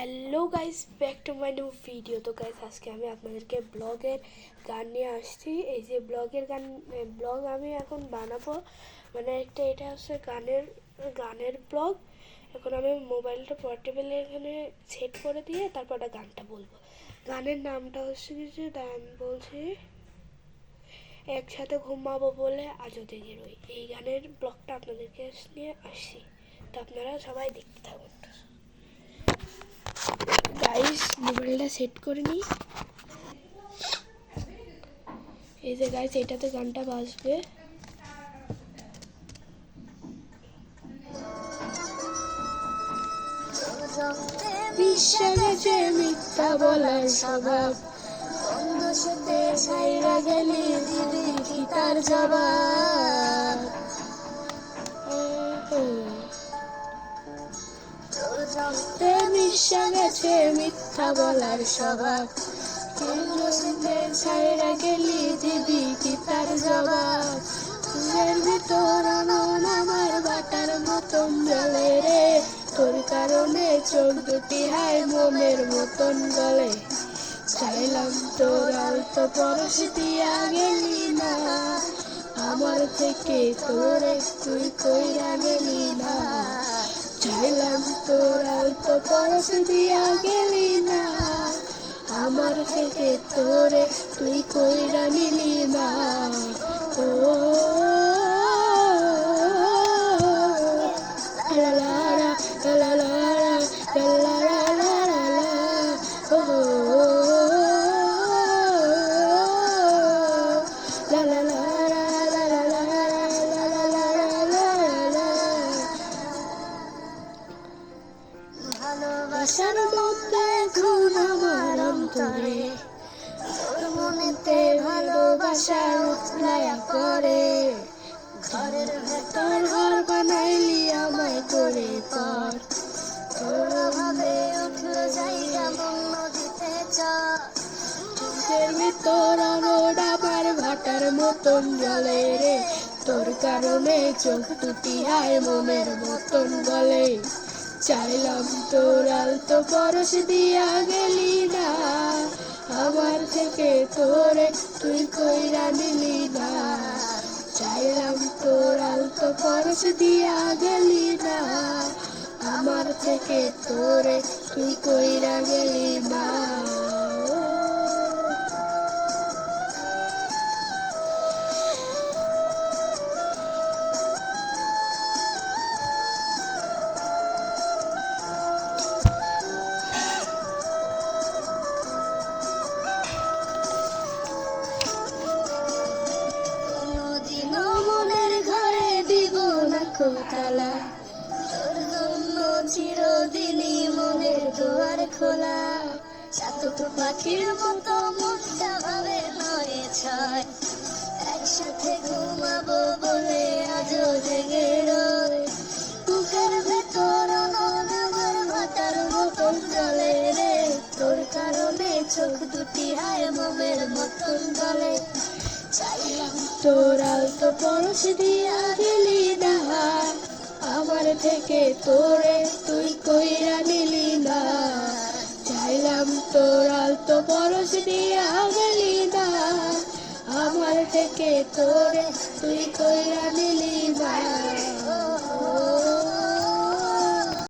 Hello guys, back to my new video. তো guys, আজকে আমি আপনাদেরকে ব্লগের গান নিয়ে আসছি। এই যে ব্লগ আমি এখন বানাবো, মানে এটা হচ্ছে গানের ব্লগ। এখন আমি মোবাইলটা পোর্টেবলে এখানে সেট করে দিয়ে তারপর গানটা বলবো। গানের নামটা হচ্ছে কিছু আমি বলছি, একসাথে ঘুমাবো বলে আজও জেগে রই। এই গানের ব্লগটা আপনাদেরকে নিয়ে আসছি, তো আপনারা সবাই দেখতে থাকুন। গাইস, মোবাইলটা সেট করে নিই। এই যে গাইস, এটাতে গানটা বাজবে। বিশ্বাসে মিথ্যা বলার স্বভাব, বন্ধুতে ছাইরা গেলি দিদি কি তার জবাব। বিশ্বাসে মিথ্যা বলার স্বভাব, বন্ধুতে ছাইরা গেলি দিদি কি তার জবাব। তুলের ভিতর আমার বাটার মতন জলে রে, তোর কারণে চোখ দুটি হায় মনের মতন গলে। চাইলাম তোর আলতো পরশ দিয়া গেলি না, আমার থেকে তোরে তুই কইরা গেলি না। চাইলাম তোর আলতো পরশ দিয়া গেলি না, আমার থেকে তোরে তুই কইরা নিলি না। ও লা লা লা লা লা লা লা লা লা, ও লা লা লা লা লা লা লা লা। ভালোবাসার মধ্যে খুন আমার অন্তরে, তোর মনেতে ভালোবাসার উতলায়া করে। ঘরের ভেতর ঘর বানাইলি আমায় করে পর, তোর ভাবে উঠলো জায়গা মন নদীতে চর। চোখের ভিতর অনড় আমার ভাটার মতন জলে রে, তোর কারণে চোখ দুটি হায় মনের মতন গলে। চাইলাম তোর আলতো পরশ দিয়া গেলি না, আমার থেকে তোরে তুই কইরা নিলি না। চাইলাম তোর আলতো পরশ দিয়া গেলি না, আমার থেকে তোরে তুই কইরা গেলি না। তালা তোর জন্য চিরদিনই মনের দুয়ার খোলা। চাতক পাখির মতো মনটা ভাবে নয় ছয়, একসাথে ঘুমাবো বলে আজও জেগে রয়। বুকের ভেতর আমার ভাটার মতন জলে রে, তোর কারণে চোখ দুটি হায় মোমের মতন গলে। চাইলাম তোর আলতো পরশ দিয়া গেলি না, আমার থেকে তোরে তুই কইরা নিলি না। চাইলাম তোর আলতো পরশ দিয়া গেলি না, আমার থেকে তোরে